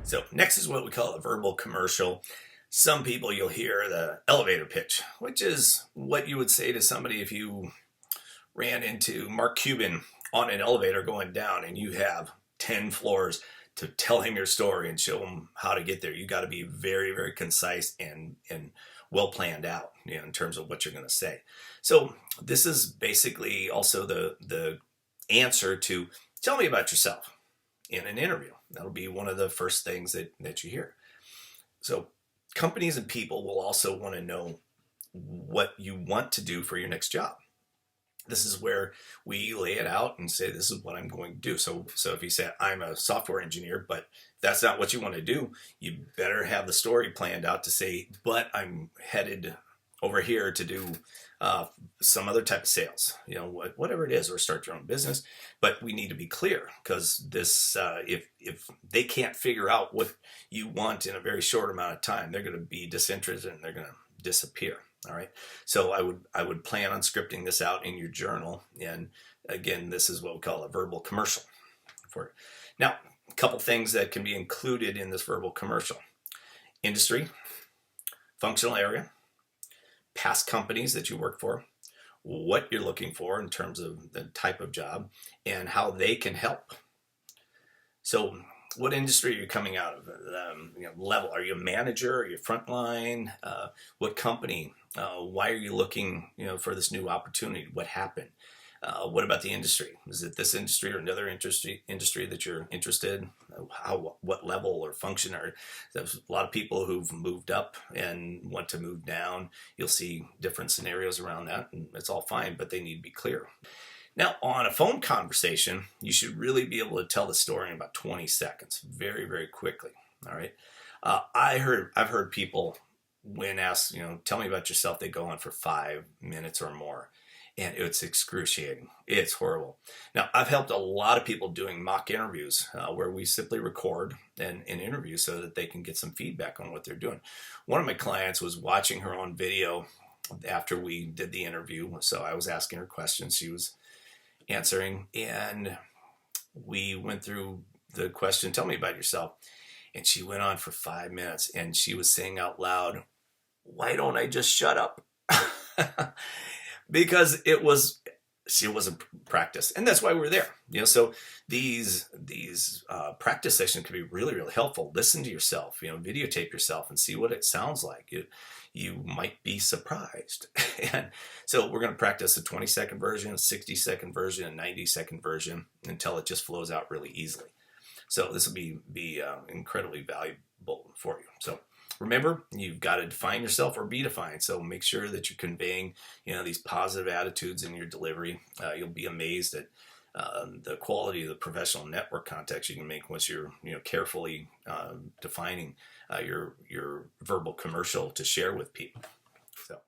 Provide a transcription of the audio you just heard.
So next is what we call a verbal commercial. Some people you'll hear the elevator pitch, which is what you would say to somebody if you ran into Mark Cuban on an elevator going down and you have 10 floors to tell him your story and show him how to get there. You got to be very, very concise and well planned out, in terms of what you're going to say. So this is basically also the answer to tell me about yourself in an interview. That'll be one of the first things that you hear. So companies and people will also want to know what you want to do for your next job. This is where we lay it out and say, this is what I'm going to do. So if you say, I'm a software engineer, but that's not what you want to do, you better have the story planned out to say, but I'm headed over here to do some other type of sales, whatever it is, or start your own business. But we need to be clear, because this, if they can't figure out what you want in a very short amount of time, they're going to be disinterested and they're going to disappear. All right. So I would plan on scripting this out in your journal. And again, this is what we call a verbal commercial for it. Now, a couple things that can be included in this verbal commercial: industry, functional area, past companies that you work for, what you're looking for in terms of the type of job, and how they can help. So what industry are you coming out of? Level. Are you a manager? Are you frontline? What company? Why are you looking, for this new opportunity? What happened? What about the industry? Is it this industry or another industry that you're interested? What level or function? There's a lot of people who've moved up and want to move down. You'll see different scenarios around that, and it's all fine, but they need to be clear. Now, on a phone conversation, you should really be able to tell the story in about 20 seconds, very, very quickly. All right. I've heard people, when asked, tell me about yourself, they go on for 5 minutes or more, and it's excruciating. It's horrible. Now, I've helped a lot of people doing mock interviews where we simply record an interview so that they can get some feedback on what they're doing. One of my clients was watching her own video after we did the interview, so I was asking her questions. She was answering, and we went through the question, tell me about yourself. And she went on for 5 minutes, and she was saying out loud, why don't I just shut up? Because she wasn't practiced. And that's why we're there. So these practice sessions can be really, really helpful. Listen to yourself, videotape yourself and see what it sounds like. You might be surprised. And so we're going to practice a 20-second version, a 60-second version, a 90-second version until it just flows out really easily. So this will be incredibly valuable for you. So remember, you've got to define yourself or be defined. So make sure that you're conveying, these positive attitudes in your delivery. You'll be amazed at the quality of the professional network contacts you can make once you're, carefully defining your verbal commercial to share with people. So.